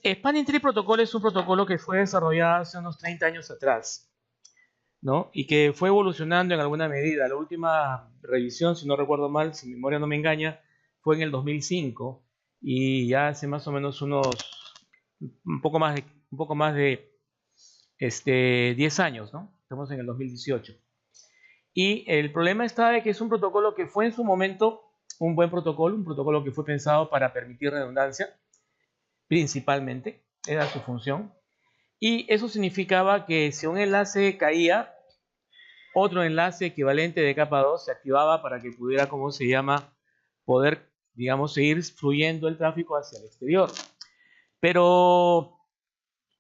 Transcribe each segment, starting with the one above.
Spanning Tree Protocol es un protocolo que fue desarrollado hace unos 30 años atrás, ¿no? Y que fue evolucionando en alguna medida. La última revisión, si no recuerdo mal, si mi memoria no me engaña, fue en el 2005 y ya hace más o menos un poco más de 10 años, ¿no? Estamos en el 2018. Y el problema está de que es un protocolo que fue en su momento un buen protocolo, un protocolo que fue pensado para permitir redundancia, principalmente, era su función. Y eso significaba que si un enlace caía, otro enlace equivalente de capa 2 se activaba para que pudiera, ¿cómo se llama?, poder, digamos, seguir fluyendo el tráfico hacia el exterior. Pero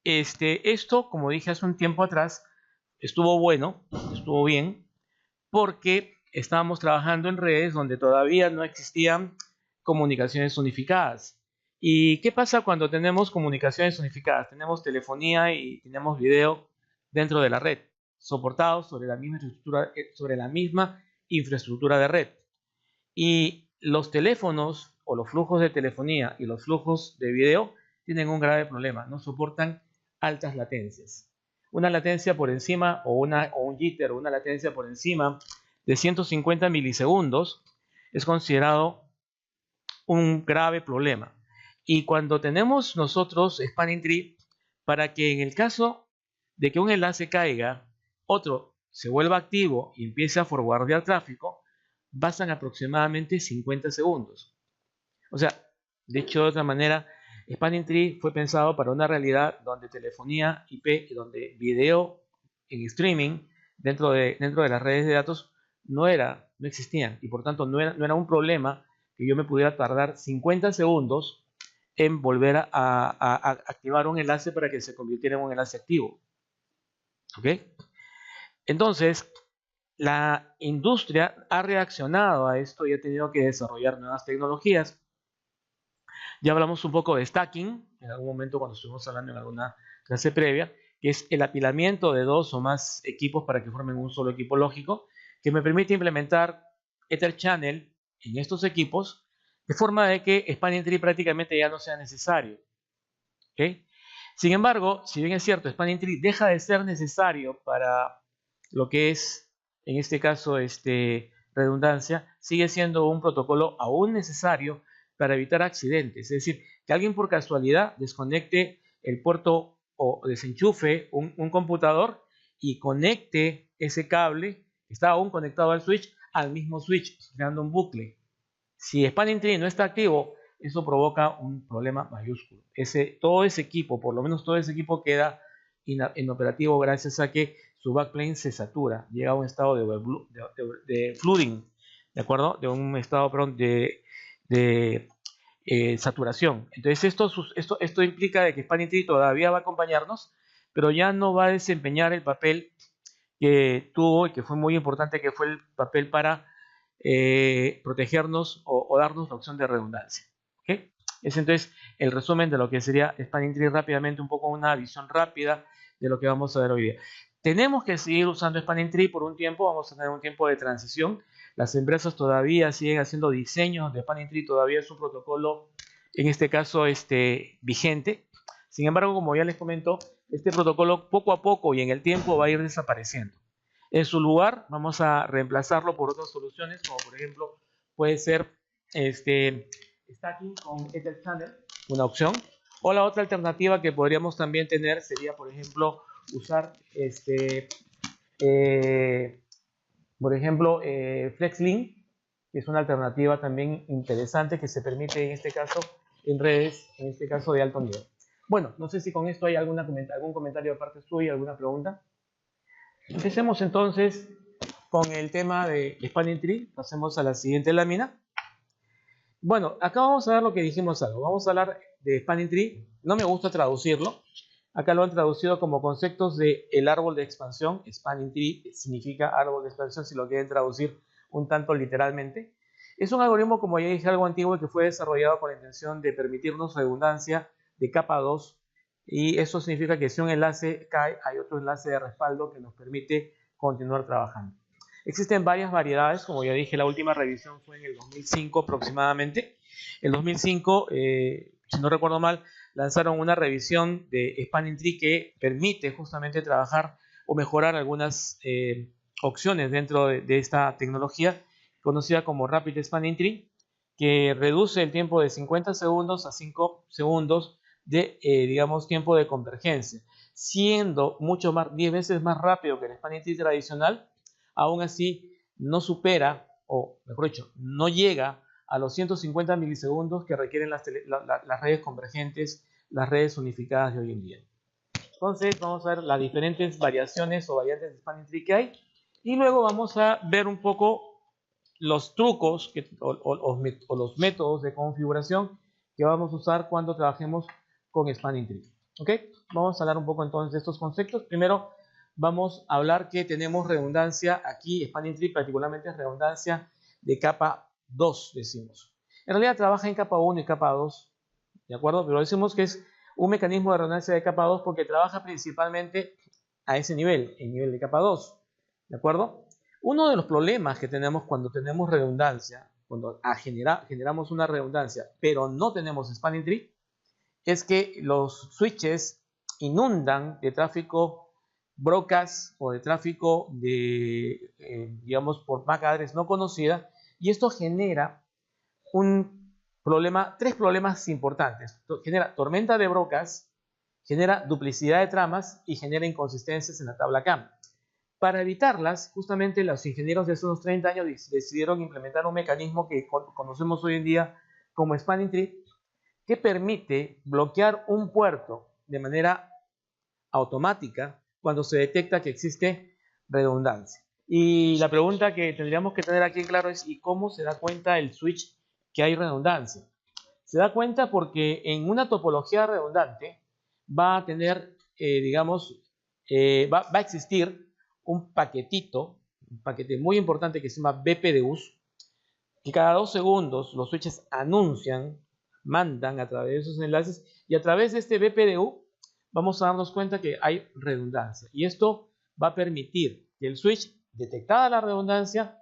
esto, como dije hace un tiempo atrás, estuvo bueno, estuvo bien, porque estábamos trabajando en redes donde todavía no existían comunicaciones unificadas. ¿Y qué pasa cuando tenemos comunicaciones unificadas? Tenemos telefonía y tenemos video dentro de la red, soportados sobre la misma infraestructura de red. Y los teléfonos o los flujos de telefonía y los flujos de video tienen un grave problema, no soportan altas latencias. Una latencia por encima o un jitter o una latencia por encima de 150 milisegundos es considerado un grave problema. Y cuando tenemos nosotros Spanning Tree, para que en el caso de que un enlace caiga, otro se vuelva activo y empiece a forwardear tráfico, bastan aproximadamente 50 segundos. O sea, dicho de otra manera, Spanning Tree fue pensado para una realidad donde telefonía IP, donde video en streaming dentro de las redes de datos no existían, y por tanto no era un problema que yo me pudiera tardar 50 segundos en volver a activar un enlace para que se convirtiera en un enlace activo. ¿Ok? Entonces, la industria ha reaccionado a esto y ha tenido que desarrollar nuevas tecnologías. Ya hablamos un poco de stacking en algún momento cuando estuvimos hablando en alguna clase previa, que es el apilamiento de dos o más equipos para que formen un solo equipo lógico, que me permite implementar Ether Channel en estos equipos de forma de que Spanning Tree prácticamente ya no sea necesario. ¿Okay? Sin embargo, si bien es cierto, Spanning Tree deja de ser necesario para lo que es, en este caso, redundancia, sigue siendo un protocolo aún necesario para evitar accidentes. Es decir, que alguien por casualidad desconecte el puerto o desenchufe un computador y conecte ese cable que está aún conectado al switch mismo switch, creando un bucle. Si Spanning Tree no está activo, eso provoca un problema mayúsculo. Todo ese equipo, por lo menos todo ese equipo, queda inoperativo gracias a que su backplane se satura, llega a un estado de flooding, ¿de acuerdo? De un estado, perdón, de saturación. Entonces esto implica de que Spanning Tree todavía va a acompañarnos, pero ya no va a desempeñar el papel que tuvo y que fue muy importante, que fue el papel para protegernos o darnos la opción de redundancia. ¿Okay? Es entonces el resumen de lo que sería Spanning Tree rápidamente, un poco una visión rápida de lo que vamos a ver hoy día. Tenemos que seguir usando Spanning Tree por un tiempo, vamos a tener un tiempo de transición. Las empresas todavía siguen haciendo diseños de Spanning Tree, todavía es un protocolo, en este caso, vigente. Sin embargo, como ya les comento, este protocolo poco a poco y en el tiempo va a ir desapareciendo. En su lugar, vamos a reemplazarlo por otras soluciones, como por ejemplo, puede ser stacking con Ether Channel, una opción. O la otra alternativa que podríamos también tener sería, por ejemplo, usar por ejemplo, FlexLink, que es una alternativa también interesante que se permite en este caso en redes, en este caso de alto nivel. Bueno, no sé si con esto hay algún comentario de parte suya, alguna pregunta. Empecemos entonces con el tema de Spanning Tree. Pasemos a la siguiente lámina. Bueno, acá vamos a ver lo que dijimos algo. Vamos a hablar de Spanning Tree. No me gusta traducirlo. Acá lo han traducido como conceptos de el árbol de expansión. Spanning Tree significa árbol de expansión si lo quieren traducir un tanto literalmente. Es un algoritmo, como ya dije, algo antiguo que fue desarrollado con la intención de permitirnos redundancia de capa 2. Y eso significa que si un enlace cae, hay otro enlace de respaldo que nos permite continuar trabajando. Existen varias variedades, como ya dije, la última revisión fue en el 2005 aproximadamente. En 2005 si no recuerdo mal, lanzaron una revisión de Spanning Tree que permite justamente trabajar o mejorar algunas opciones dentro de esta tecnología conocida como Rapid Spanning Tree, que reduce el tiempo de 50 segundos a 5 segundos de, digamos, tiempo de convergencia, siendo mucho más, 10 veces más rápido que el Spanning Tree tradicional. Aún así no supera, o mejor dicho, no llega a los 150 milisegundos que requieren las redes convergentes, las redes unificadas de hoy en día. Entonces vamos a ver las diferentes variaciones o variantes de Spanning Tree que hay, y luego vamos a ver un poco los trucos o los métodos de configuración que vamos a usar cuando trabajemos con Spanning Tree. ¿Ok? Vamos a hablar un poco entonces de estos conceptos. Primero vamos a hablar que tenemos redundancia aquí, Spanning Tree particularmente es redundancia de capa 2, decimos. En realidad trabaja en capa 1 y capa 2, ¿de acuerdo? Pero decimos que es un mecanismo de redundancia de capa 2 porque trabaja principalmente a ese nivel, el nivel de capa 2, ¿de acuerdo? Uno de los problemas que tenemos cuando tenemos redundancia, cuando generamos una redundancia, pero no tenemos Spanning Tree, es que los switches inundan de tráfico broadcast o de tráfico de, digamos, por MAC address no conocida, y esto genera tres problemas importantes. Genera tormenta de broadcast, genera duplicidad de tramas y genera inconsistencias en la tabla CAM. Para evitarlas, justamente los ingenieros de esos unos 30 años decidieron implementar un mecanismo que conocemos hoy en día como Spanning Tree, que permite bloquear un puerto de manera automática cuando se detecta que existe redundancia. Y la pregunta que tendríamos que tener aquí en claro es: ¿y cómo se da cuenta el switch que hay redundancia? Se da cuenta porque en una topología redundante va a tener, digamos, va a existir un paquete muy importante que se llama BPDUs, que cada 2 segundos los switches mandan a través de esos enlaces, y a través de este BPDU vamos a darnos cuenta que hay redundancia, y esto va a permitir que el switch, detectada la redundancia,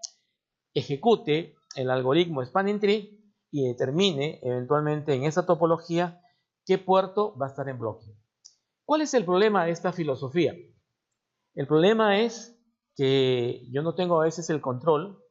ejecute el algoritmo Spanning Tree y determine eventualmente en esa topología qué puerto va a estar en blocking. ¿Cuál es el problema de esta filosofía? El problema es que yo no tengo a veces el control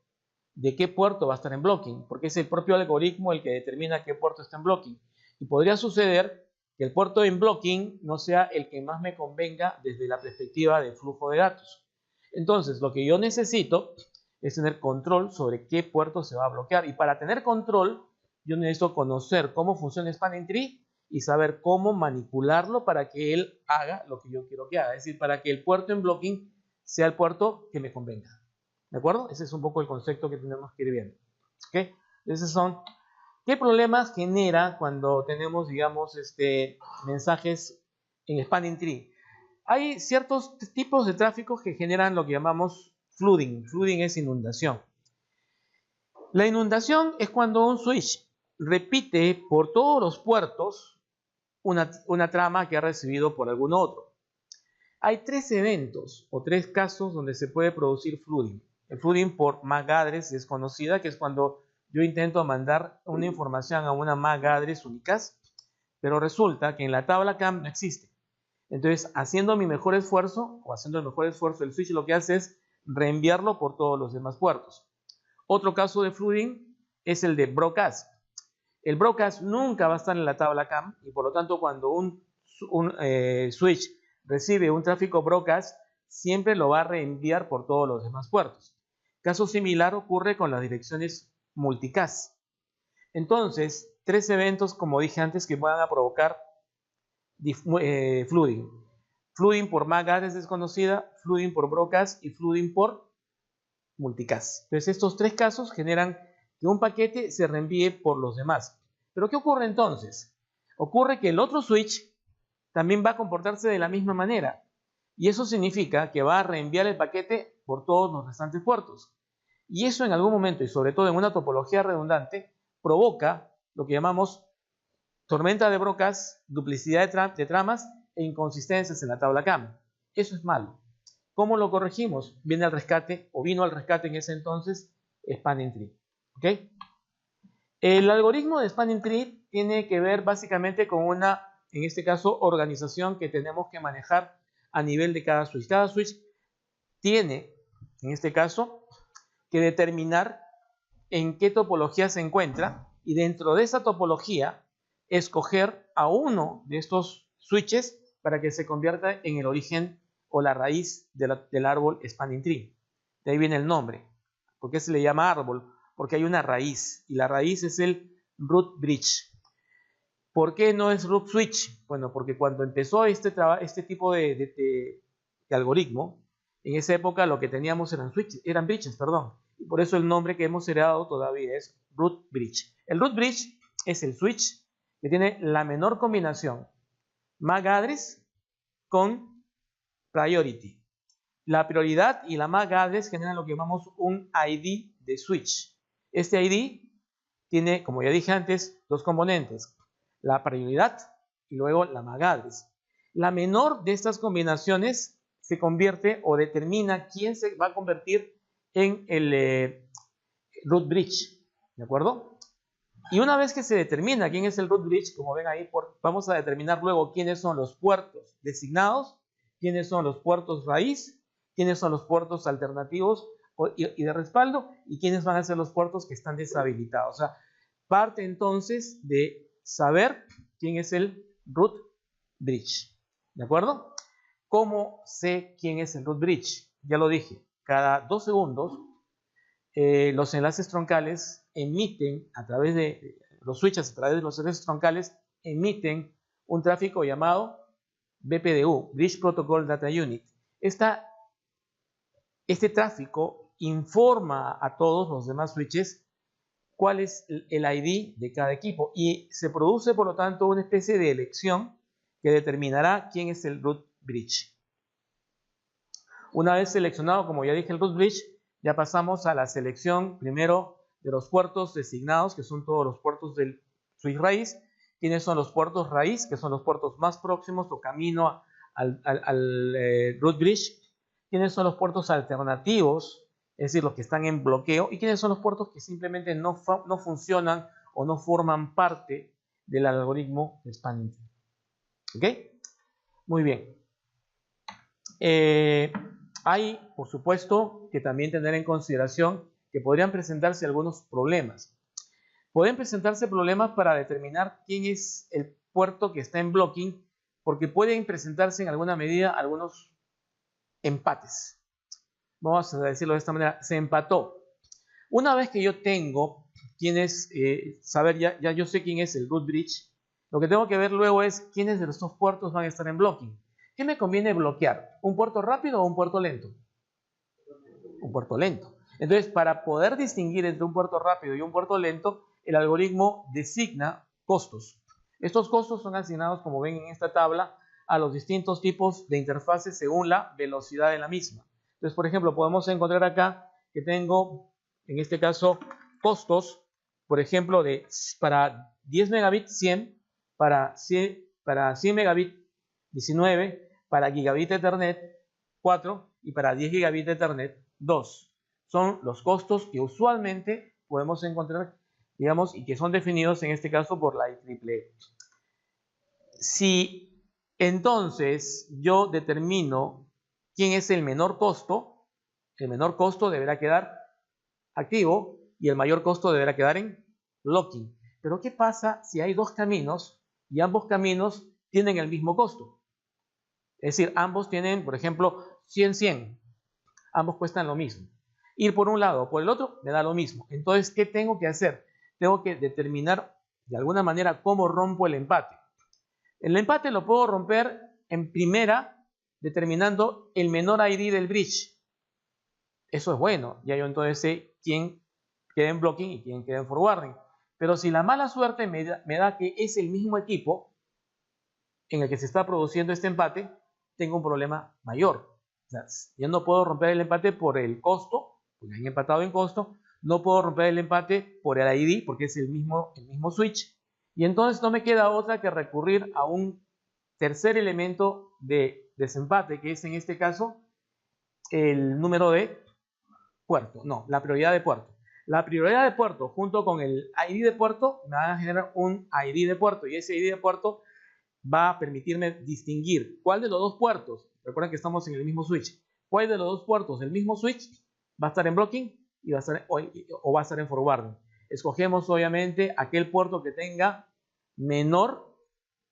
de qué puerto va a estar en blocking, porque es el propio algoritmo el que determina qué puerto está en blocking. Y podría suceder que el puerto en blocking no sea el que más me convenga desde la perspectiva de flujo de datos. Entonces, lo que yo necesito es tener control sobre qué puerto se va a bloquear. Y para tener control, yo necesito conocer cómo funciona Spanning Tree y saber cómo manipularlo para que él haga lo que yo quiero que haga. Es decir, para que el puerto en blocking sea el puerto que me convenga. ¿De acuerdo? Ese es un poco el concepto que tenemos que ir viendo. ¿Ok? Esos son, ¿qué problemas genera cuando tenemos, digamos, mensajes en Spanning Tree? Hay ciertos tipos de tráfico que generan lo que llamamos flooding. Flooding es inundación. La inundación es cuando un switch repite por todos los puertos una trama que ha recibido por algún otro. Hay 3 eventos o 3 casos donde se puede producir flooding. El flooding por MAC address desconocida, que es cuando yo intento mandar una información a una MAC address unicast, pero resulta que en la tabla CAM no existe. Entonces, haciendo mi mejor esfuerzo, o haciendo el mejor esfuerzo, el switch lo que hace es reenviarlo por todos los demás puertos. Otro caso de flooding es el de broadcast. El broadcast nunca va a estar en la tabla CAM, y por lo tanto cuando un switch recibe un tráfico broadcast, siempre lo va a reenviar por todos los demás puertos. Caso similar ocurre con las direcciones multicast. Entonces, 3 eventos, como dije antes, que van a provocar flooding. Flooding por MAC address desconocida, flooding por broadcast y flooding por multicast. Entonces, estos 3 casos generan que un paquete se reenvíe por los demás. ¿Pero qué ocurre entonces? Ocurre que el otro switch también va a comportarse de la misma manera. Y eso significa que va a reenviar el paquete por todos los restantes puertos. Y eso en algún momento, y sobre todo en una topología redundante, provoca lo que llamamos tormenta de broadcast, duplicidad de tramas e inconsistencias en la tabla CAM. Eso es malo. ¿Cómo lo corregimos? Vino al rescate en ese entonces Spanning Tree. ¿Ok? El algoritmo de Spanning Tree tiene que ver básicamente con una, en este caso, organización que tenemos que manejar a nivel de cada switch. Cada switch tiene, en este caso, que determinar en qué topología se encuentra y dentro de esa topología escoger a uno de estos switches para que se convierta en el origen o la raíz del árbol Spanning Tree. De ahí viene el nombre. ¿Por qué se le llama árbol? Porque hay una raíz y la raíz es el root bridge. ¿Por qué no es root switch? Bueno, porque cuando empezó este tipo de algoritmo, en esa época lo que teníamos eran bridges, perdón. Y por eso el nombre que hemos heredado todavía es root bridge. El root bridge es el switch que tiene la menor combinación MAC address con priority. La prioridad y la MAC address generan lo que llamamos un ID de switch. Este ID tiene, como ya dije antes, dos componentes, la prioridad y luego la MAC address. La menor de estas combinaciones se convierte o determina quién se va a convertir en el root bridge, ¿de acuerdo? Y una vez que se determina quién es el root bridge, como ven ahí, vamos a determinar luego quiénes son los puertos designados, quiénes son los puertos raíz, quiénes son los puertos alternativos y de respaldo, y quiénes van a ser los puertos que están deshabilitados. O sea, parte entonces de saber quién es el root bridge, ¿de acuerdo? ¿Cómo sé quién es el root bridge? Ya lo dije, cada 2 segundos los enlaces troncales emiten a través de los switches, a través de los enlaces troncales, emiten un tráfico llamado BPDU, Bridge Protocol Data Unit. Este tráfico informa a todos los demás switches cuál es el ID de cada equipo y se produce, por lo tanto, una especie de elección que determinará quién es el root bridge. Una vez seleccionado, como ya dije, el root bridge, ya pasamos a la selección primero de los puertos designados, que son todos los puertos del switch raíz. ¿Quiénes son los puertos raíz? Que son los puertos más próximos o camino al root bridge. ¿Quiénes son los puertos alternativos? Es decir, los que están en bloqueo. ¿Y quiénes son los puertos que simplemente no funcionan o no forman parte del algoritmo de Spanning Tree? ¿Ok? Muy bien. Hay, por supuesto, que también tener en consideración que podrían presentarse algunos problemas. Pueden presentarse problemas para determinar quién es el puerto que está en blocking, porque pueden presentarse en alguna medida algunos empates. Vamos a decirlo de esta manera, se empató. Una vez que yo tengo quién es, saber ya yo sé quién es el root bridge, lo que tengo que ver luego es quiénes de los dos puertos van a estar en blocking. ¿Qué me conviene bloquear? ¿Un puerto rápido o un puerto lento? Un puerto lento. Entonces, para poder distinguir entre un puerto rápido y un puerto lento, el algoritmo designa costos. Estos costos son asignados, como ven en esta tabla, a los distintos tipos de interfaces según la velocidad de la misma. Entonces, por ejemplo, podemos encontrar acá que tengo, en este caso, costos, por ejemplo, para 10 megabits 100, para 100 megabits 19, para gigabit Ethernet 4 y para 10 gigabit Ethernet 2. Son los costos que usualmente podemos encontrar, digamos, y que son definidos en este caso por la IEEE. Si entonces yo determino quién es el menor costo deberá quedar activo y el mayor costo deberá quedar en blocking. Pero ¿qué pasa si hay dos caminos y ambos caminos tienen el mismo costo? Es decir, ambos tienen, por ejemplo, 100. Ambos cuestan lo mismo. Ir por un lado o por el otro me da lo mismo. Entonces, ¿qué tengo que hacer? Tengo que determinar de alguna manera cómo rompo el empate. El empate lo puedo romper en primera determinando el menor ID del bridge. Eso es bueno. Ya yo entonces sé quién queda en blocking y quién queda en forwarding. Pero si la mala suerte me da que es el mismo equipo en el que se está produciendo este empate, tengo un problema mayor. O sea, yo no puedo romper el empate por el costo, porque han empatado en costo. No puedo romper el empate por el ID, porque es el mismo switch. Y entonces no me queda otra que recurrir a un tercer elemento de desempate, que es en este caso el número de puerto. No, la prioridad de puerto. La prioridad de puerto junto con el ID de puerto me van a generar un ID de puerto, y ese ID de puerto va a permitirme distinguir cuál de los dos puertos, recuerden que estamos en el mismo switch, cuál de los dos puertos del mismo switch va a estar en blocking y va a estar, o va a estar en forwarding. Escogemos obviamente aquel puerto que tenga menor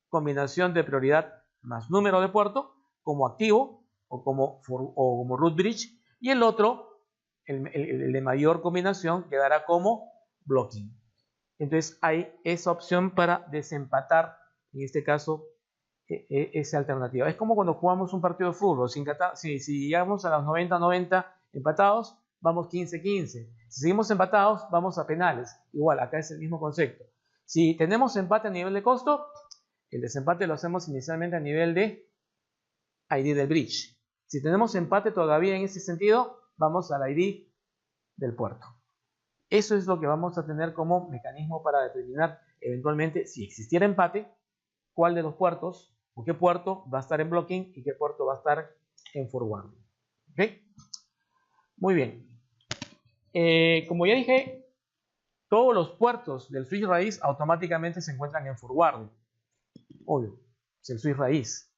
combinación de prioridad más número de puerto como activo o como root bridge, y el otro, el de mayor combinación, quedará como blocking. Entonces hay esa opción para desempatar, en este caso, esa alternativa. Es como cuando jugamos un partido de fútbol. Si llegamos a los 90-90 empatados, vamos 15-15. Si seguimos empatados, vamos a penales. Igual, acá es el mismo concepto. Si tenemos empate a nivel de costo, el desempate lo hacemos inicialmente a nivel de ID del bridge. Si tenemos empate todavía en ese sentido, vamos al ID del puerto. Eso es lo que vamos a tener como mecanismo para determinar eventualmente, si existiera empate, cuál de los puertos o qué puerto va a estar en blocking y qué puerto va a estar en forwarding. ¿Ok? Muy bien. Como ya dije, todos los puertos del switch raíz automáticamente se encuentran en forwarding. Obvio, es el switch raíz.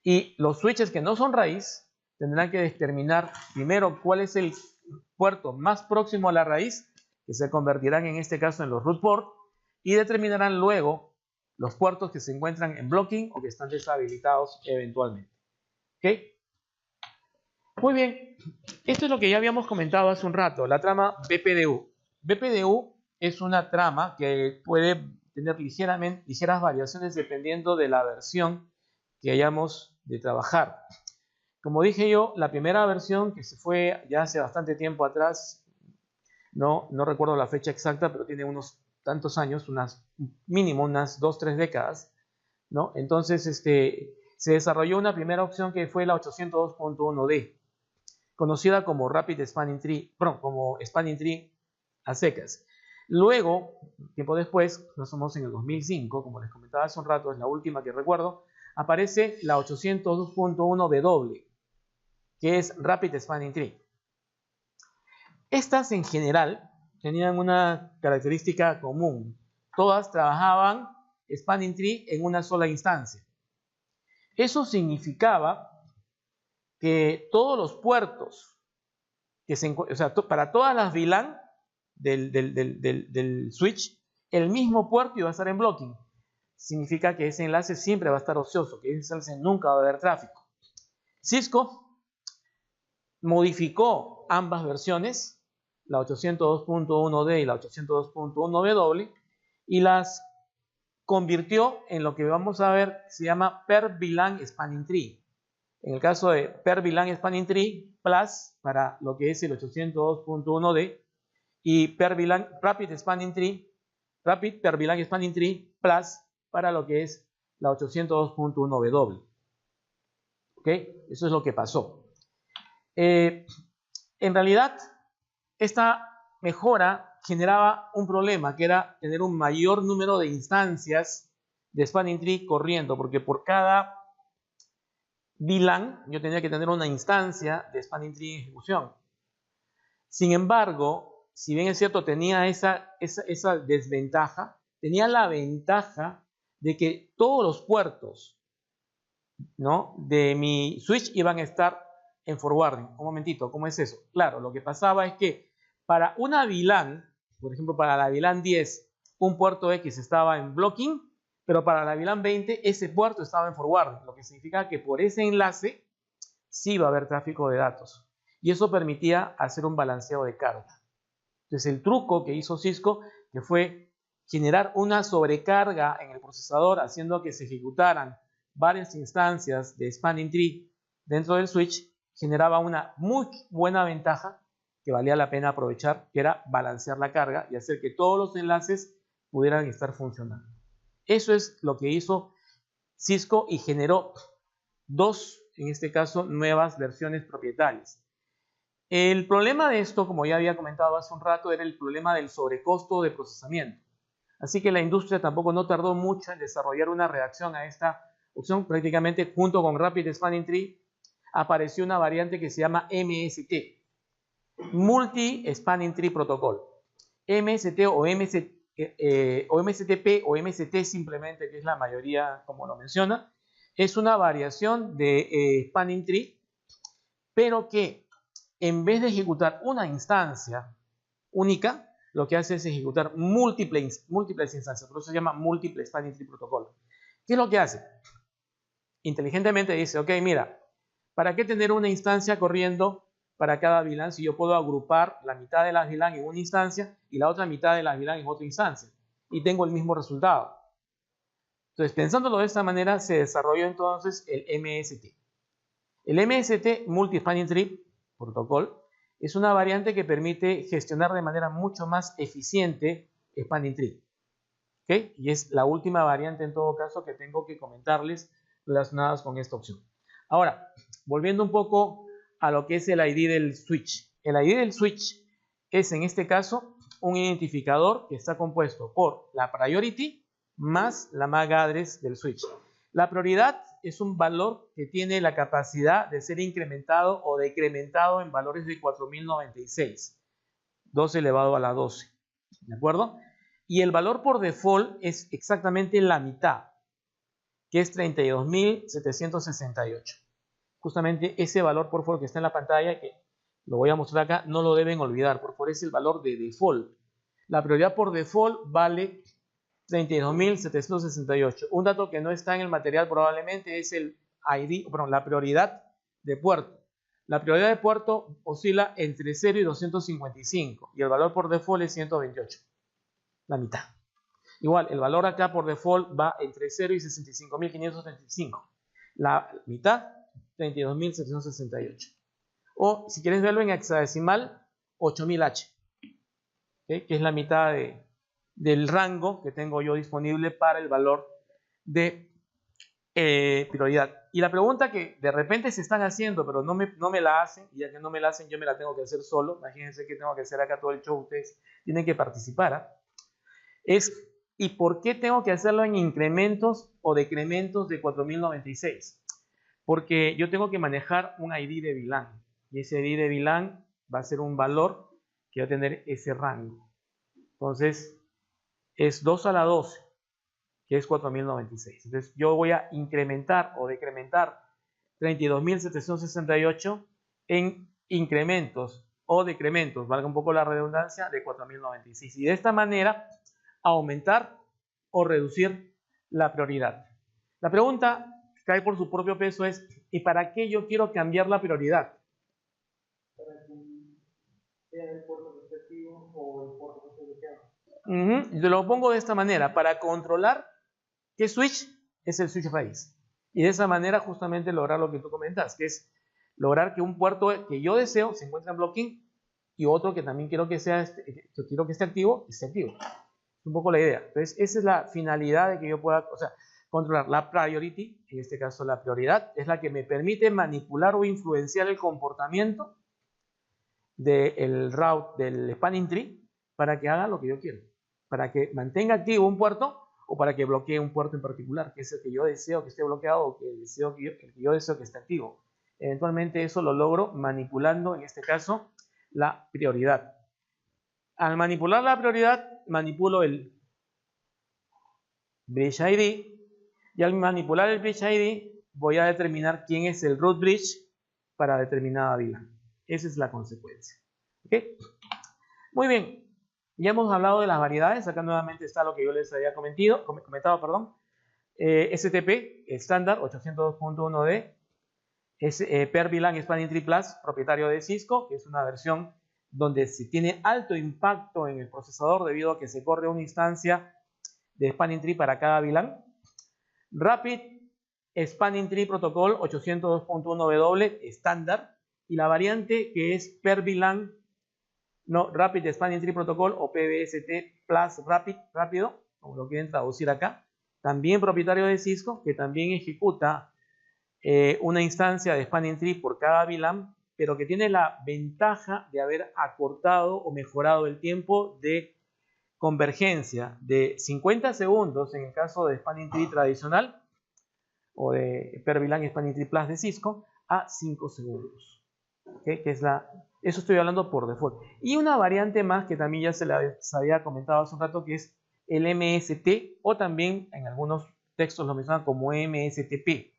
Y los switches que no son raíz tendrán que determinar primero cuál es el puerto más próximo a la raíz, que se convertirán en este caso en los root port, y determinarán luego los puertos que se encuentran en blocking o que están deshabilitados eventualmente. ¿Ok? Muy bien, esto es lo que ya habíamos comentado hace un rato, la trama BPDU. BPDU es una trama que puede tener ligeras variaciones dependiendo de la versión que hayamos de trabajar. Como dije yo, la primera versión, que se fue ya hace bastante tiempo atrás, no recuerdo la fecha exacta, pero tiene unos tantos años, mínimo unas 2-3 décadas, ¿no? Entonces se desarrolló una primera opción que fue la 802.1D, conocida como Rapid Spanning Tree, como Spanning Tree a secas. Luego, tiempo después, no somos en el 2005, como les comentaba hace un rato, es la última que recuerdo, aparece la 802.1W, que es Rapid Spanning Tree. Estas en general tenían una característica común. Todas trabajaban Spanning Tree en una sola instancia. Eso significaba que todos los puertos, para todas las VLAN del switch, el mismo puerto iba a estar en blocking. Significa que ese enlace siempre va a estar ocioso, que ese enlace nunca va a haber tráfico. Cisco modificó ambas versiones, la 802.1D y la 802.1W, y las convirtió en lo que vamos a ver se llama Per VLAN Spanning Tree. En el caso de Per VLAN Spanning Tree Plus para lo que es el 802.1D y Per VLAN Rapid Spanning Tree, Rapid Per VLAN Spanning Tree Plus para lo que es la 802.1W. ¿Ok? Eso es lo que pasó. En realidad, esta mejora generaba un problema, que era tener un mayor número de instancias de Spanning Tree corriendo, porque por cada VLAN yo tenía que tener una instancia de Spanning Tree en ejecución. Sin embargo, si bien es cierto, tenía esa desventaja, tenía la ventaja de que todos los puertos, ¿no?, de mi switch iban a estar en forwarding. Un momentito, ¿cómo es eso? Claro, lo que pasaba es que para una VLAN, por ejemplo, para la VLAN 10, un puerto X estaba en blocking, pero para la VLAN 20 ese puerto estaba en forwarding, lo que significa que por ese enlace sí iba a haber tráfico de datos. Y eso permitía hacer un balanceo de carga. Entonces el truco que hizo Cisco, que fue generar una sobrecarga en el procesador, haciendo que se ejecutaran varias instancias de Spanning Tree dentro del switch, generaba una muy buena ventaja que valía la pena aprovechar, que era balancear la carga y hacer que todos los enlaces pudieran estar funcionando. Eso es lo que hizo Cisco y generó dos, en este caso, nuevas versiones propietarias. El problema de esto, como ya había comentado hace un rato, era el problema del sobrecosto de procesamiento. Así que la industria tampoco no tardó mucho en desarrollar una reacción a esta opción. Prácticamente junto con Rapid Spanning Tree apareció una variante que se llama MST, Multi Spanning Tree Protocol. MST o MSTP o MST simplemente, que es la mayoría como lo menciona, es una variación de Spanning Tree, pero que en vez de ejecutar una instancia única, lo que hace es ejecutar múltiples instancias, por eso se llama Multiple Spanning Tree Protocol. ¿Qué es lo que hace? Inteligentemente dice, ok, mira, ¿para qué tener una instancia corriendo para cada VLAN si yo puedo agrupar la mitad de las VLAN en una instancia y la otra mitad de las VLAN en otra instancia? Y tengo el mismo resultado. Entonces, pensándolo de esta manera, se desarrolló entonces el MST. El MST, Multi-Spanning Tree Protocol, es una variante que permite gestionar de manera mucho más eficiente Spanning Tree. ¿Okay? Y es la última variante en todo caso que tengo que comentarles relacionadas con esta opción. Ahora, volviendo un poco a lo que es el ID del switch. El ID del switch es en este caso un identificador que está compuesto por la priority más la MAC address del switch. La prioridad es un valor que tiene la capacidad de ser incrementado o decrementado en valores de 4096, 2 elevado a la 12, ¿de acuerdo? Y el valor por default es exactamente la mitad, que es 32.768. Justamente ese valor por default que está en la pantalla, que lo voy a mostrar acá, no lo deben olvidar, por favor, es el valor de default. La prioridad por default vale 32.768. Un dato que no está en el material probablemente es el ID, perdón, la prioridad de puerto. La prioridad de puerto oscila entre 0 y 255 y el valor por default es 128, la mitad. Igual, el valor acá por default va entre 0 y 65.535. La mitad, 32.768. O si quieres verlo en hexadecimal, 8.000H, ¿okay? Que es la mitad del rango que tengo yo disponible para el valor de prioridad. Y la pregunta que de repente se están haciendo, pero no me la hacen, y ya que no me la hacen, yo me la tengo que hacer solo. Imagínense que tengo que hacer acá todo el show, ustedes tienen que participar. Es, ¿y por qué tengo que hacerlo en incrementos o decrementos de 4096? Porque yo tengo que manejar un ID de VLAN, y ese ID de VLAN va a ser un valor que va a tener ese rango. Entonces, es 2 a la 12, que es 4096. Entonces, yo voy a incrementar o decrementar 32.768 en incrementos o decrementos, valga un poco la redundancia, de 4096. Y de esta manera, aumentar o reducir la prioridad. La pregunta que cae por su propio peso es, ¿y para qué yo quiero cambiar la prioridad? Para que sea el puerto respectivo o el puerto respectivo. Te lo pongo de esta manera, para controlar qué switch es el switch raíz. Y de esa manera justamente lograr lo que tú comentas, que es lograr que un puerto que yo deseo se encuentre en blocking y otro que también quiero que esté activo, esté activo. Es un poco la idea. Entonces, esa es la finalidad de que yo pueda, controlar la priority, en este caso la prioridad, es la que me permite manipular o influenciar el comportamiento del route del spanning tree para que haga lo que yo quiero, para que mantenga activo un puerto o para que bloquee un puerto en particular, que es el que yo deseo que esté bloqueado o que yo deseo que esté activo. Eventualmente eso lo logro manipulando, en este caso, la prioridad. Al manipular la prioridad, manipulo el bridge ID, y al manipular el bridge ID voy a determinar quién es el root bridge para determinada VLAN. Esa es la consecuencia. ¿Okay? Muy bien, ya hemos hablado de las variedades. Acá nuevamente está lo que yo les había comentado. STP, estándar 802.1d, es per VLAN Spanning Tree Plus, propietario de Cisco, que es una versión donde se tiene alto impacto en el procesador debido a que se corre una instancia de Spanning Tree para cada VLAN. Rapid Spanning Tree Protocol 802.1w estándar, y la variante que es per VLAN Rapid Spanning Tree Protocol o PBST Plus rápido, como lo quieren traducir acá, también propietario de Cisco, que también ejecuta una instancia de Spanning Tree por cada VLAN, pero que tiene la ventaja de haber acortado o mejorado el tiempo de convergencia de 50 segundos en el caso de Spanning Tree tradicional o de per VLAN Spanning Tree Plus de Cisco a 5 segundos. ¿okay? Eso estoy hablando por default. Y una variante más que también ya se había comentado hace un rato, que es el MST, o también en algunos textos lo mencionan como MSTP.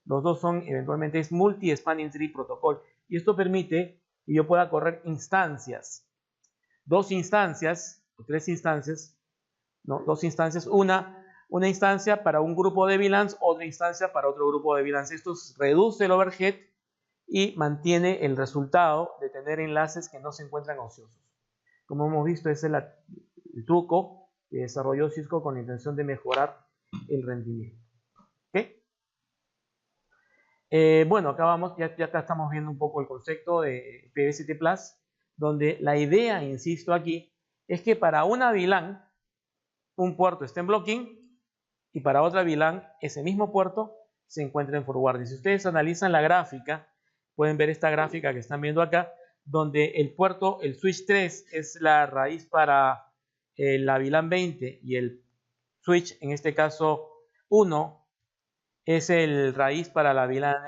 Los dos son, eventualmente, es Multi-Spanning Tree Protocol. Y esto permite que yo pueda correr instancias. Dos instancias, o tres instancias, ¿no? Dos instancias, una instancia para un grupo de VLANs, otra instancia para otro grupo de VLANs. Esto reduce el overhead y mantiene el resultado de tener enlaces que no se encuentran ociosos. Como hemos visto, ese es el truco que desarrolló Cisco con la intención de mejorar el rendimiento. ¿Okay? Bueno, acá vamos, ya acá estamos viendo un poco el concepto de PVST Plus, donde la idea, insisto aquí, es que para una VLAN un puerto esté en blocking y para otra VLAN ese mismo puerto se encuentra en forwarding. Si ustedes analizan la gráfica, pueden ver esta gráfica que están viendo acá, donde el puerto, el switch 3 es la raíz para la VLAN 20 y el switch, en este caso 1, es el raíz para la VLAN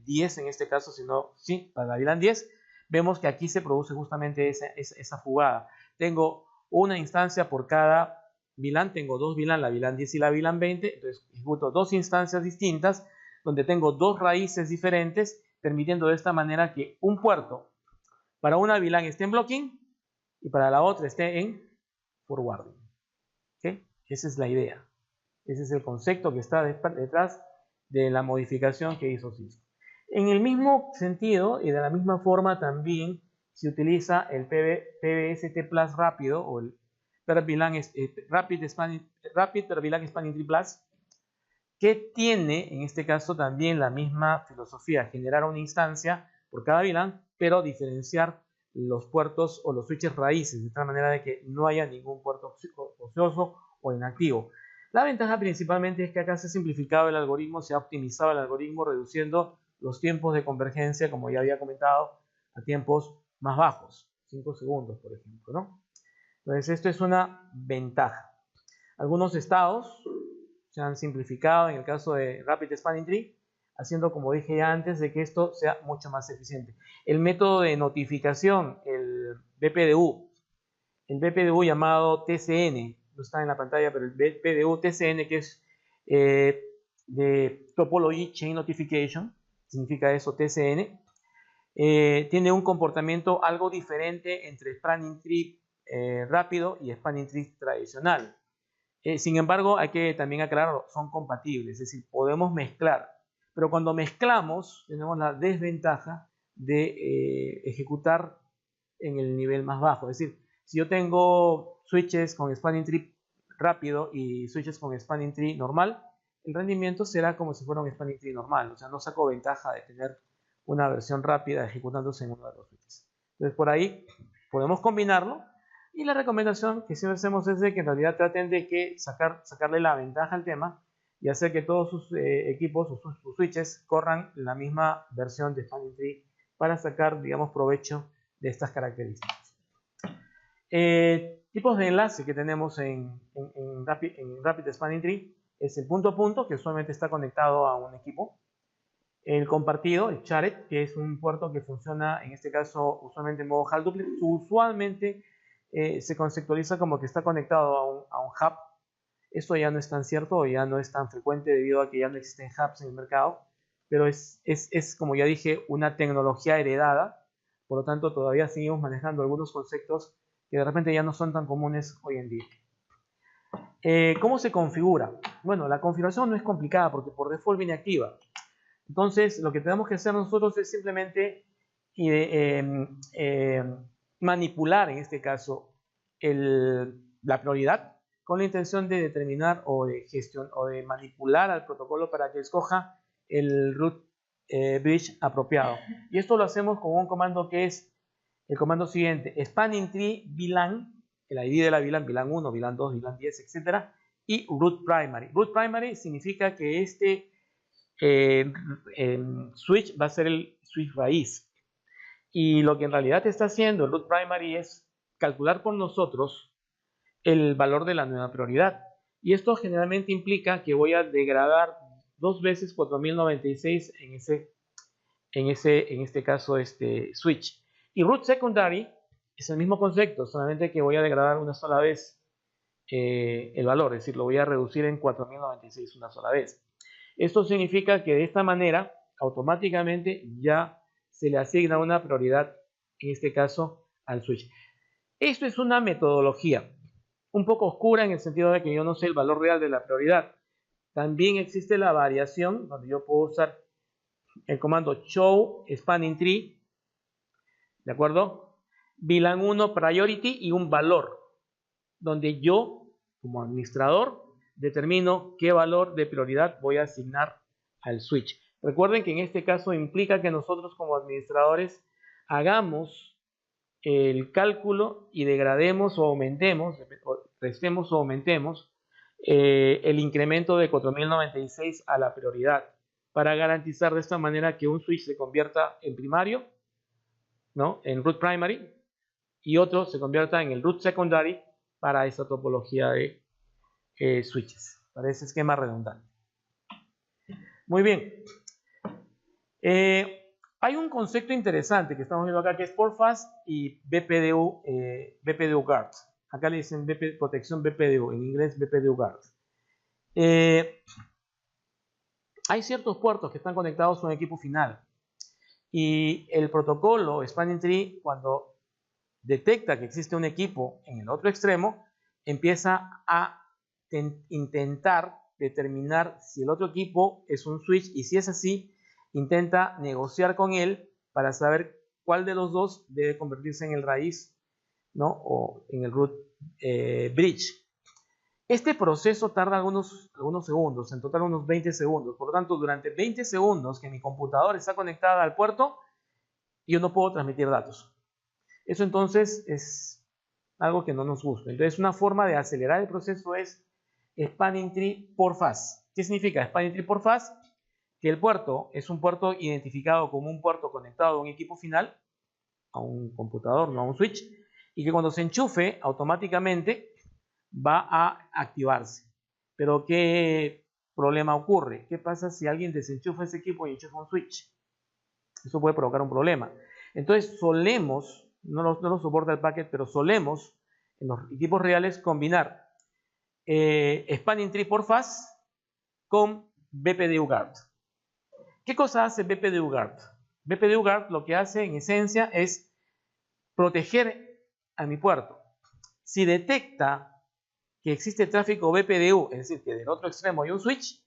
10, en este caso, sí, para la VLAN 10, vemos que aquí se produce justamente esa jugada. Tengo una instancia por cada VLAN, tengo dos VLAN, la VLAN 10 y la VLAN 20, entonces ejecuto dos instancias distintas, donde tengo dos raíces diferentes, permitiendo de esta manera que un puerto para una VLAN esté en blocking y para la otra esté en forwarding. ¿Okay? Esa es la idea. Ese es el concepto que está detrás de la modificación que hizo Cisco. En el mismo sentido y de la misma forma también se utiliza el PVST Plus rápido o el Rapid per VLAN Spanning Tree Plus, que tiene en este caso también la misma filosofía, generar una instancia por cada VLAN, pero diferenciar los puertos o los switches raíces, de tal manera de que no haya ningún puerto ocioso o inactivo. La ventaja principalmente es que acá se ha simplificado el algoritmo, se ha optimizado el algoritmo, reduciendo los tiempos de convergencia, como ya había comentado, a tiempos más bajos, 5 segundos, por ejemplo, ¿no? Entonces, esto es una ventaja. Algunos estados se han simplificado en el caso de Rapid Spanning Tree, haciendo, como dije ya antes, de que esto sea mucho más eficiente. El método de notificación, el BPDU llamado TCN, no está en la pantalla, pero el BPDU TCN, que es de Topology Chain Notification, significa eso TCN, tiene un comportamiento algo diferente entre Spanning Tree rápido y Spanning Tree tradicional. Sin embargo, hay que también aclararlo, son compatibles, es decir, podemos mezclar, pero cuando mezclamos tenemos la desventaja de ejecutar en el nivel más bajo. Es decir, si yo tengo switches con Spanning Tree rápido y switches con Spanning Tree normal, el rendimiento será como si fuera un Spanning Tree normal, o sea, no saco ventaja de tener una versión rápida ejecutándose en uno de los switches. Entonces, por ahí podemos combinarlo. Y la recomendación que siempre hacemos es de que en realidad traten de sacarle la ventaja al tema y hacer que todos sus equipos, sus switches, corran la misma versión de Spanning Tree para sacar, digamos, provecho de estas características. Tipos de enlace que tenemos en Rapid Spanning Tree es el punto a punto, que usualmente está conectado a un equipo. El compartido, el shared, que es un puerto que funciona, en este caso, usualmente en modo HAL duplex. Usualmente se conceptualiza como que está conectado a un hub. Esto ya no es tan cierto, ya no es tan frecuente debido a que ya no existen hubs en el mercado, pero es como ya dije, una tecnología heredada. Por lo tanto, todavía seguimos manejando algunos conceptos que de repente ya no son tan comunes hoy en día. ¿Cómo se configura? Bueno, la configuración no es complicada porque por default viene activa. Entonces, lo que tenemos que hacer nosotros es simplemente manipular, en este caso, la prioridad con la intención de determinar o de manipular al protocolo para que escoja el root bridge apropiado. Y esto lo hacemos con un comando que es el comando siguiente: Spanning Tree VLAN, el ID de la VLAN, VLAN 1, VLAN 2, VLAN 10, etc. Y root primary. Root primary significa que este switch va a ser el switch raíz. Y lo que en realidad está haciendo el root primary es calcular por nosotros el valor de la nueva prioridad. Y esto generalmente implica que voy a degradar 2 veces 4096 en en este caso, switch. Y root secondary es el mismo concepto, solamente que voy a degradar una sola vez el valor, es decir, lo voy a reducir en 4096 una sola vez. Esto significa que de esta manera, automáticamente ya se le asigna una prioridad, en este caso, al switch. Esto es una metodología un poco oscura en el sentido de que yo no sé el valor real de la prioridad. También existe la variación donde yo puedo usar el comando show spanning tree, ¿de acuerdo? VLAN 1 priority y un valor, donde yo, como administrador, determino qué valor de prioridad voy a asignar al switch. Recuerden que en este caso implica que nosotros como administradores hagamos el cálculo y degrademos o aumentemos, restemos o aumentemos el incremento de 4096 a la prioridad para garantizar de esta manera que un switch se convierta en primario, ¿no? En root primary, y otro se convierta en el root secondary para esta topología de switches, para ese esquema redundante. Muy bien. Hay un concepto interesante que estamos viendo acá que es PortFast y BPDU, BPDU Guard. Acá le dicen protección BPDU, en inglés BPDU Guard. Hay ciertos puertos que están conectados a un equipo final y el protocolo Spanning Tree, cuando detecta que existe un equipo en el otro extremo, empieza a intentar determinar si el otro equipo es un switch, y si es así, intenta negociar con él para saber cuál de los dos debe convertirse en el raíz, ¿no? O en el root bridge. Este proceso tarda algunos segundos, en total unos 20 segundos. Por lo tanto, durante 20 segundos que mi computadora está conectada al puerto, yo no puedo transmitir datos. Eso entonces es algo que no nos gusta. Entonces, una forma de acelerar el proceso es Spanning Tree por fase. ¿Qué significa Spanning Tree por fase? Que el puerto es un puerto identificado como un puerto conectado a un equipo final, a un computador, no a un switch, y que cuando se enchufe automáticamente va a activarse. Pero ¿qué problema ocurre? ¿Qué pasa si alguien desenchufa ese equipo y enchufa un switch? Eso puede provocar un problema. Entonces solemos, no lo soporta el packet, pero solemos en los equipos reales combinar Spanning Tree por fase con BPDU Guard. ¿Qué cosa hace BPDU Guard? BPDU Guard lo que hace en esencia es proteger a mi puerto. Si detecta que existe tráfico BPDU, es decir, que del otro extremo hay un switch,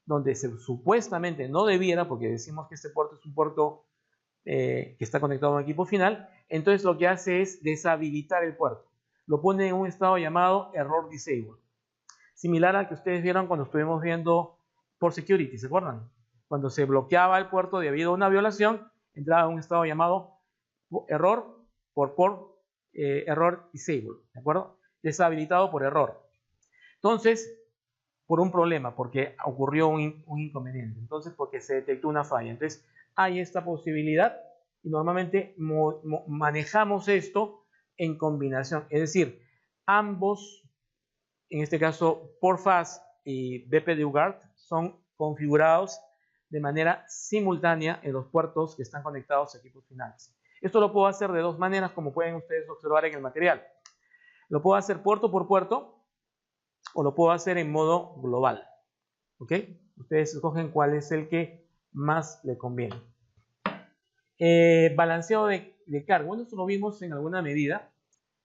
donde supuestamente no debiera, porque decimos que este puerto es un puerto que está conectado a un equipo final, entonces lo que hace es deshabilitar el puerto. Lo pone en un estado llamado error disable. Similar al que ustedes vieron cuando estuvimos viendo Port Security, ¿se acuerdan? Cuando se bloqueaba el puerto debido a una violación, entraba en un estado llamado error por port, error disable, ¿de acuerdo? Deshabilitado por error. Entonces, por un problema, porque ocurrió un inconveniente. Entonces, porque se detectó una falla. Entonces, hay esta posibilidad y normalmente manejamos esto en combinación. Es decir, ambos, en este caso, PortFast y BPDU Guard, son configurados de manera simultánea en los puertos que están conectados a equipos finales. Esto lo puedo hacer de dos maneras, como pueden ustedes observar en el material. Lo puedo hacer puerto por puerto o lo puedo hacer en modo global. ¿Ok? Ustedes escogen cuál es el que más le conviene. Balanceado de carga. Bueno, esto lo vimos en alguna medida.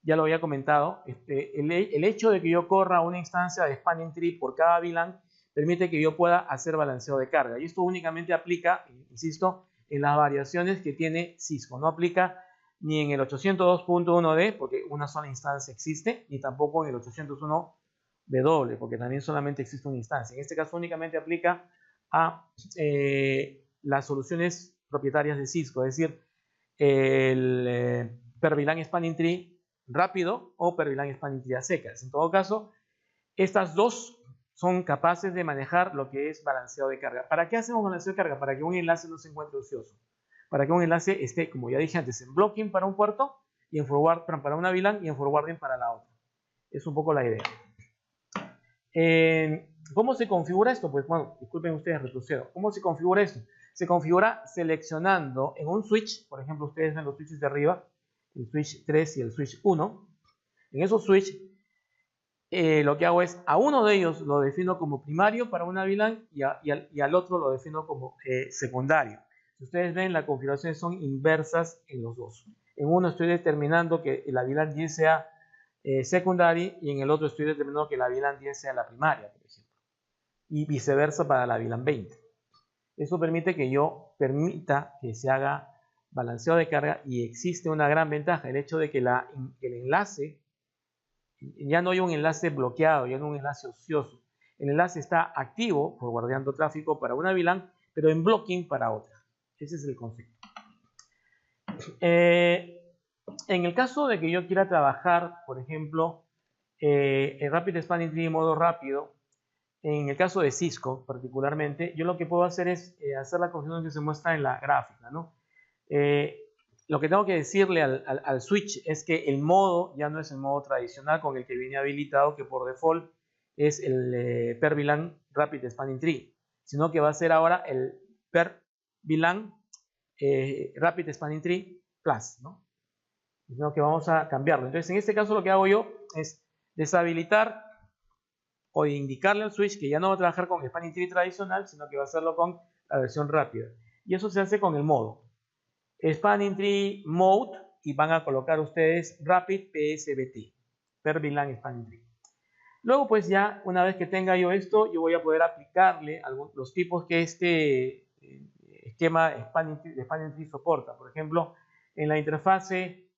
Ya lo había comentado. El hecho de que yo corra una instancia de Spanning Tree por cada VLAN permite que yo pueda hacer balanceo de carga. Y esto únicamente aplica, insisto, en las variaciones que tiene Cisco. No aplica ni en el 802.1d, porque una sola instancia existe, ni tampoco en el 801W, porque también solamente existe una instancia. En este caso únicamente aplica a las soluciones propietarias de Cisco, es decir, el per VLAN Spanning Tree rápido o per VLAN Spanning Tree a secas. En todo caso, estas dos son capaces de manejar lo que es balanceado de carga. ¿Para qué hacemos balanceo de carga? Para que un enlace no se encuentre ocioso. Para que un enlace esté, como ya dije antes, en blocking para un puerto y en forward para una VLAN y en forwarding para la otra. Es un poco la idea. ¿Cómo se configura esto? Pues bueno, disculpen ustedes, retrocedo. ¿Cómo se configura esto? Se configura seleccionando en un switch, por ejemplo, ustedes ven los switches de arriba, el switch 3 y el switch 1. En esos switch, lo que hago es a uno de ellos lo defino como primario para una VLAN y al otro lo defino como secundario. Si ustedes ven, las configuraciones son inversas en los dos. En uno estoy determinando que la VLAN 10 sea secundaria y en el otro estoy determinando que la VLAN 10 sea la primaria, por ejemplo. Y viceversa para la VLAN 20. Eso permite que yo permita que se haga balanceo de carga y existe una gran ventaja, el hecho de que el enlace, ya no hay un enlace bloqueado, ya no hay un enlace ocioso. El enlace está activo, forwardeando tráfico para una VLAN, pero en blocking para otra. Ese es el concepto. En el caso de que yo quiera trabajar, por ejemplo, el Rapid Spanning Tree en modo rápido, en el caso de Cisco particularmente, yo lo que puedo hacer es hacer la configuración que se muestra en la gráfica, ¿no? Lo que tengo que decirle al switch es que el modo ya no es el modo tradicional con el que viene habilitado, que por default es el per VLAN Rapid Spanning Tree, sino que va a ser ahora el per VLAN Rapid Spanning Tree Plus, ¿no? Sino que vamos a cambiarlo. Entonces, en este caso lo que hago yo es deshabilitar o indicarle al switch que ya no va a trabajar con el Spanning Tree tradicional, sino que va a hacerlo con la versión rápida. Y eso se hace con el modo. Spanning Tree Mode, y van a colocar ustedes Rapid PSBT, per VLAN Spanning Tree. Luego, pues ya, una vez que tenga yo esto, yo voy a poder aplicarle los tipos que este esquema de Spanning Tree soporta. Por ejemplo, en la interfase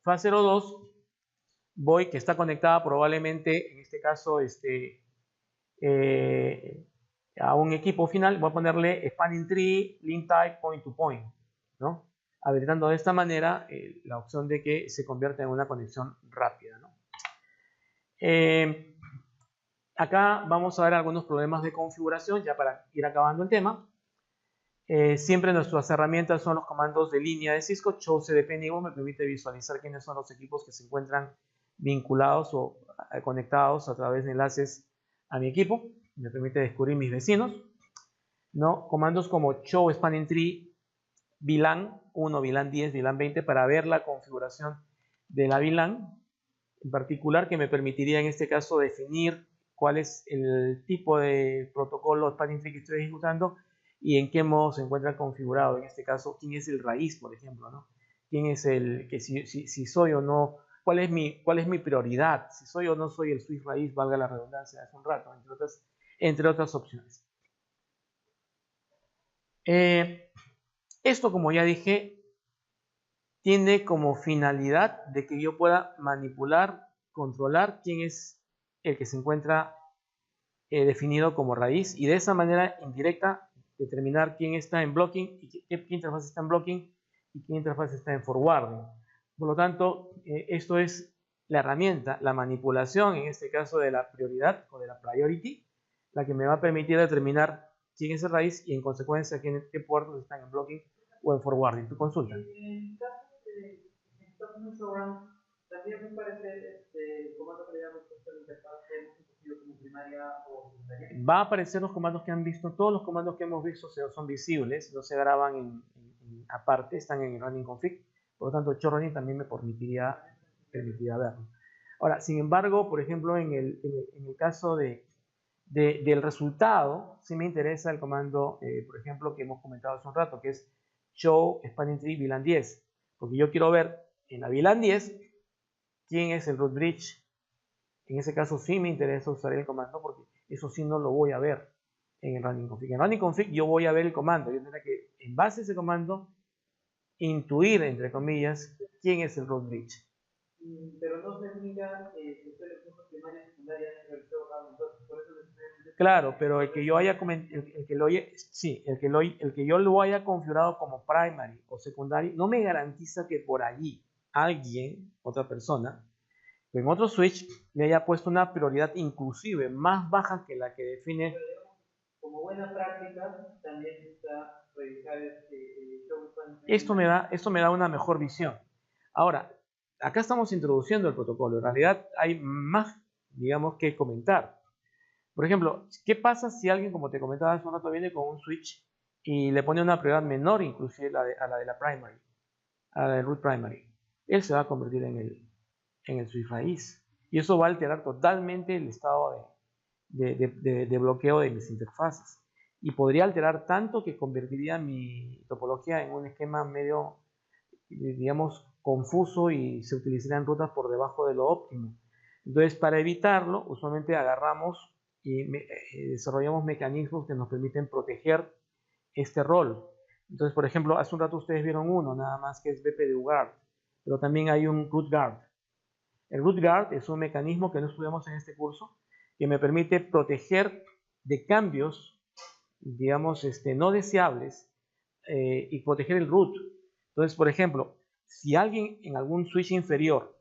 FAT02, voy, que está conectada probablemente, en este caso, a un equipo final, voy a ponerle Spanning Tree Link Type Point to Point, ¿no? Habilitando de esta manera la opción de que se convierta en una conexión rápida, ¿no? Acá vamos a ver algunos problemas de configuración, ya para ir acabando el tema. Siempre nuestras herramientas son los comandos de línea de Cisco. Show CDP Enable me permite visualizar quiénes son los equipos que se encuentran vinculados o conectados a través de enlaces a mi equipo. Me permite descubrir mis vecinos, ¿no? Comandos como Show Spanning Tree VLAN 1, VLAN 10, VLAN 20 para ver la configuración de la VLAN en particular, que me permitiría en este caso definir cuál es el tipo de protocolo Spanning Tree que estoy ejecutando y en qué modo se encuentra configurado. En este caso, quién es el raíz, por ejemplo, ¿no? Quién es el que si soy o no, cuál es mi prioridad, si soy o no soy el switch raíz, valga la redundancia hace un rato, entre otras opciones. Esto, como ya dije, tiene como finalidad de que yo pueda manipular, controlar quién es el que se encuentra definido como raíz y de esa manera indirecta determinar quién está en blocking y qué interfaz está en blocking y qué interfaz está en forwarding. Por lo tanto, esto es la herramienta, la manipulación, en este caso de la prioridad o de la priority, la que me va a permitir determinar quién es el raíz y en consecuencia qué puertos están en blocking o en forwarding. Tu consulta. En caso de también me parece comando que le damos a la interfaz como primaria o secundaria. Va a aparecer los comandos que han visto, todos los comandos que hemos visto son visibles, no se graban aparte, están en el running config, por lo tanto showrunning también me permitiría verlo. Ahora, sin embargo, por ejemplo, en el caso del resultado, sí me interesa el comando, por ejemplo, que hemos comentado hace un rato, que es show spanning tree VLAN 10, porque yo quiero ver en la VLAN 10 quién es el root bridge. En ese caso sí me interesa usar el comando porque eso sí no lo voy a ver en el running config. En el running config yo voy a ver el comando. Yo tendré que, en base a ese comando, intuir, entre comillas, quién es el root bridge. Pero no se indica si usted le puso primaria, secundaria, entonces por eso claro, pero el que yo haya el que yo lo haya configurado como primary o secondary no me garantiza que por allí alguien, otra persona, en otro switch le haya puesto una prioridad inclusive más baja que la que define. Como buena práctica también está revisar esto me da una mejor visión. Ahora, acá estamos introduciendo el protocolo. En realidad hay más, digamos, que comentar. Por ejemplo, ¿qué pasa si alguien, como te comentaba hace un rato, viene con un switch y le pone una prioridad menor, inclusive a la de la primary, a la de root primary? Él se va a convertir en el switch raíz. Y eso va a alterar totalmente el estado de bloqueo de mis interfaces. Y podría alterar tanto que convertiría mi topología en un esquema medio, digamos, confuso y se utilizarían rutas por debajo de lo óptimo. Entonces, para evitarlo, usualmente agarramos y desarrollamos mecanismos que nos permiten proteger este rol. Entonces, por ejemplo, hace un rato ustedes vieron uno, nada más, que es BPDU Guard, pero también hay un Root Guard. El Root Guard es un mecanismo que no estudiamos en este curso, que me permite proteger de cambios, digamos, no deseables, y proteger el root. Entonces, por ejemplo, si alguien en algún switch inferior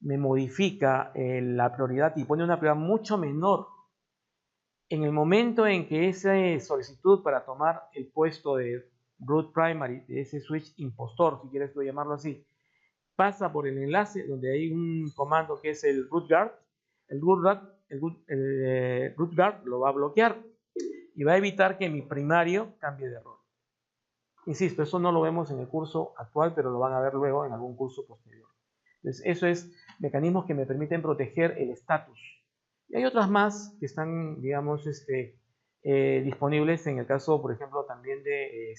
me modifica la prioridad y pone una prioridad mucho menor, en el momento en que esa solicitud para tomar el puesto de root primary, de ese switch impostor, si quieres llamarlo así, pasa por el enlace donde hay un comando que es el root guard, el root guard lo va a bloquear y va a evitar que mi primario cambie de rol. Insisto, eso no lo vemos en el curso actual, pero lo van a ver luego en algún curso posterior. Entonces, eso es mecanismos que me permiten proteger el estatus. Y hay otras más que están, digamos, disponibles en el caso, por ejemplo, también de,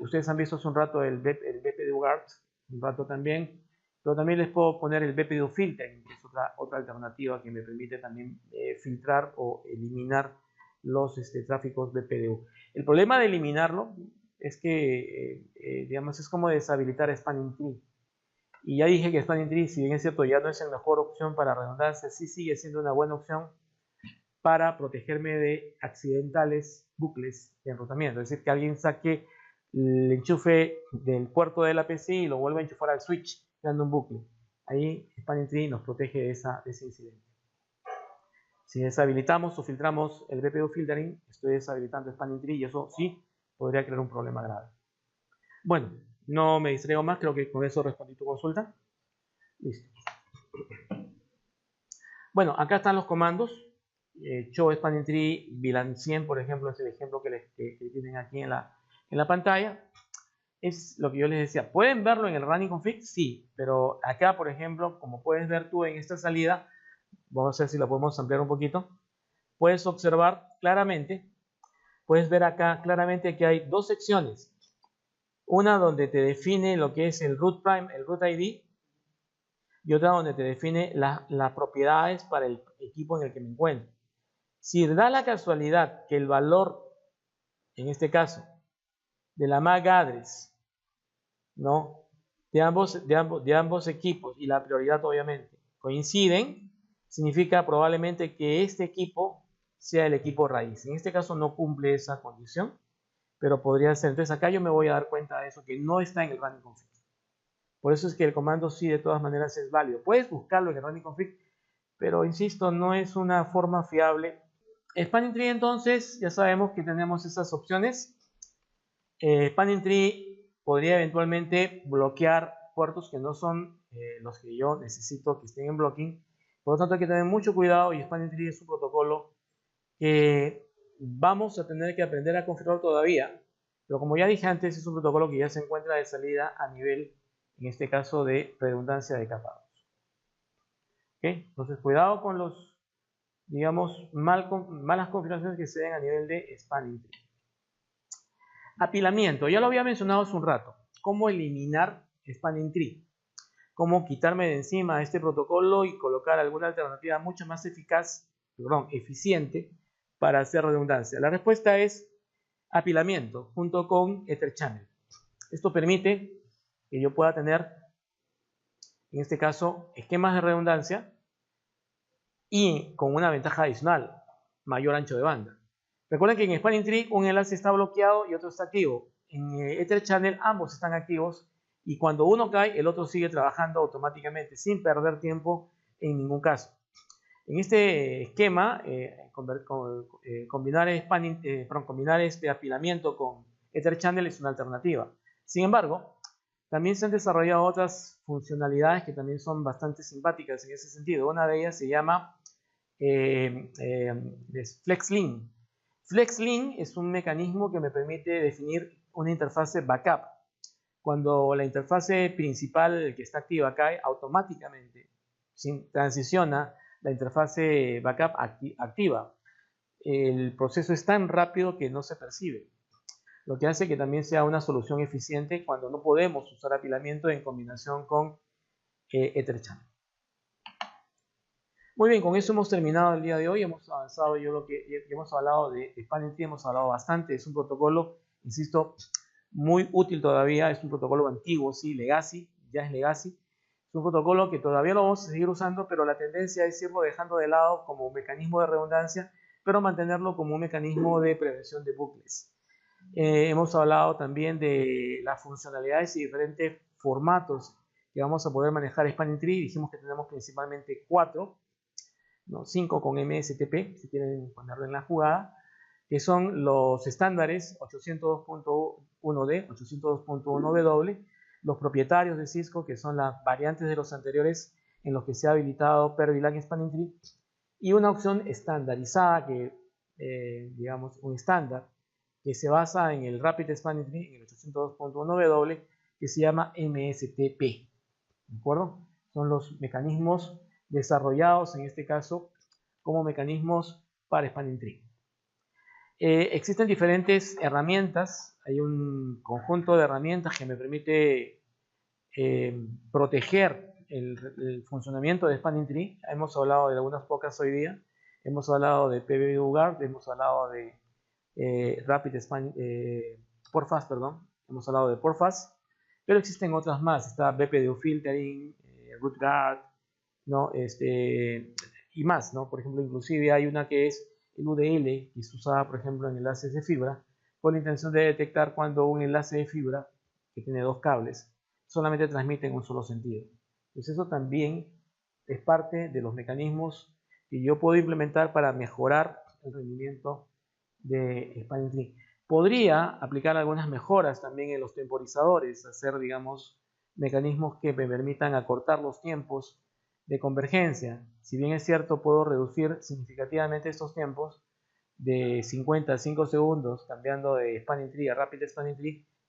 ustedes han visto hace un rato el BPDU Guard, un rato también, pero también les puedo poner el BPDU Filtering, que es otra alternativa que me permite también filtrar o eliminar los tráficos BPDU. El problema de eliminarlo es que, digamos, es como deshabilitar Spanning Tree. Y ya dije que Spanning Tree, si bien es cierto, ya no es la mejor opción para redundancia, sí sigue siendo una buena opción para protegerme de accidentales bucles de enrutamiento. Es decir, que alguien saque el enchufe del puerto de la PC y lo vuelva a enchufar al switch, creando un bucle. Ahí Spanning Tree nos protege de ese incidente. Si deshabilitamos o filtramos el BPDU Filtering, estoy deshabilitando Spanning Tree y eso sí podría crear un problema grave. Bueno, no me distraigo más, creo que con eso respondí tu consulta. Listo. Bueno, acá están los comandos. Show Spanning Tree, VLAN 100, por ejemplo, es el ejemplo que tienen aquí en la pantalla. Es lo que yo les decía. ¿Pueden verlo en el running config? Sí, pero acá, por ejemplo, como puedes ver tú en esta salida, vamos a ver si la podemos ampliar un poquito. Puedes observar claramente, puedes ver acá claramente que hay dos secciones. Una donde te define lo que es el root ID, y otra donde te define las propiedades para el equipo en el que me encuentro. Si da la casualidad que el valor, en este caso, de la MAC address, ¿no?, de ambos equipos y la prioridad obviamente coinciden, significa probablemente que este equipo sea el equipo raíz. En este caso no cumple esa condición, pero podría ser. Entonces acá yo me voy a dar cuenta de eso, que no está en el running config. Por eso es que el comando sí de todas maneras es válido. Puedes buscarlo en el running config, pero insisto, no es una forma fiable. Spanning Tree, entonces, ya sabemos que tenemos esas opciones. Spanning Tree podría eventualmente bloquear puertos que no son los que yo necesito que estén en blocking. Por lo tanto, hay que tener mucho cuidado, y Spanning Tree es un protocolo que vamos a tener que aprender a configurar todavía. Pero como ya dije antes, es un protocolo que ya se encuentra de salida a nivel, en este caso, de redundancia de capados. ¿Okay? Entonces, cuidado con los, digamos, malas configuraciones que se den a nivel de Spanning Tree. Apilamiento, ya lo había mencionado hace un rato. ¿Cómo eliminar Spanning Tree? ¿Cómo quitarme de encima este protocolo y colocar alguna alternativa mucho más eficiente para hacer redundancia? La respuesta es apilamiento junto con Ether Channel. Esto permite que yo pueda tener, en este caso, esquemas de redundancia y con una ventaja adicional, mayor ancho de banda. Recuerden que en Spanning Tree un enlace está bloqueado y otro está activo. En Ether Channel ambos están activos y cuando uno cae, el otro sigue trabajando automáticamente sin perder tiempo en ningún caso. En este esquema, combinar este apilamiento con Ether Channel es una alternativa. Sin embargo, también se han desarrollado otras funcionalidades que también son bastante simpáticas en ese sentido. Una de ellas se llama es FlexLink. FlexLink es un mecanismo que me permite definir una interfase backup. Cuando la interfase principal que está activa cae, automáticamente transiciona la interfase backup activa. El proceso es tan rápido que no se percibe, lo que hace que también sea una solución eficiente cuando no podemos usar apilamiento en combinación con Etherchannel. Muy bien, con eso hemos terminado el día de hoy. Hemos avanzado, hemos hablado de SpanNT, hemos hablado bastante. Es un protocolo, insisto, muy útil todavía. Es un protocolo antiguo, sí, Legacy, ya es Legacy. Es un protocolo que todavía lo vamos a seguir usando, pero la tendencia es irlo dejando de lado como un mecanismo de redundancia, pero mantenerlo como un mecanismo de prevención de bucles. Hemos hablado también de las funcionalidades y diferentes formatos que vamos a poder manejar SpanNT. Dijimos que tenemos principalmente 4. ¿no? 5 con MSTP, si quieren ponerlo en la jugada, que son los estándares 802.1D, 802.1W, los propietarios de Cisco, que son las variantes de los anteriores en los que se ha habilitado per VLAN SpanNT, y una opción estandarizada, que digamos un estándar, que se basa en el Rapid SpanNT, en el 802.1W, que se llama MSTP. ¿De acuerdo? Son los mecanismos desarrollados en este caso como mecanismos para SpanNT. Existen diferentes herramientas, hay un conjunto de herramientas que me permite proteger el funcionamiento de SpanNT. Hemos hablado de algunas pocas hoy día, hemos hablado de PBUguard, hemos hablado de Portfast, hemos hablado de Portfast, pero existen otras más, está BPDU Filtering, RootGuard, ¿no? Y más, ¿no? Por ejemplo, inclusive hay una que es el UDL, que se usaba, por ejemplo, en enlaces de fibra, con la intención de detectar cuando un enlace de fibra, que tiene 2 cables, solamente transmite en un solo sentido. Entonces eso también es parte de los mecanismos que yo puedo implementar para mejorar el rendimiento de SpanNT. Podría aplicar algunas mejoras también en los temporizadores, hacer, digamos, mecanismos que me permitan acortar los tiempos de convergencia. Si bien es cierto, puedo reducir significativamente estos tiempos de 50 a 5 segundos cambiando de SpanNT a Rapid SpanNT.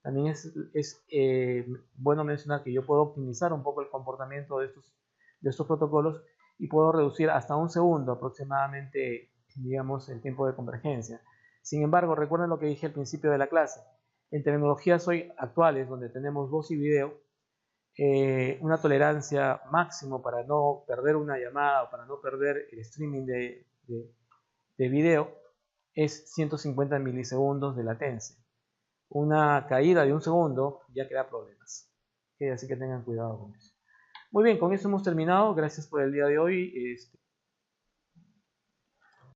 También es bueno mencionar que yo puedo optimizar un poco el comportamiento de estos protocolos y puedo reducir hasta 1 segundo aproximadamente, digamos, el tiempo de convergencia. Sin embargo, recuerden lo que dije al principio de la clase. En tecnologías hoy actuales, donde tenemos voz y video, una tolerancia máximo para no perder una llamada o para no perder el streaming de video es 150 milisegundos de latencia. Una caída de 1 segundo ya crea problemas. Así que tengan cuidado con eso. Muy bien, con eso hemos terminado. Gracias por el día de hoy.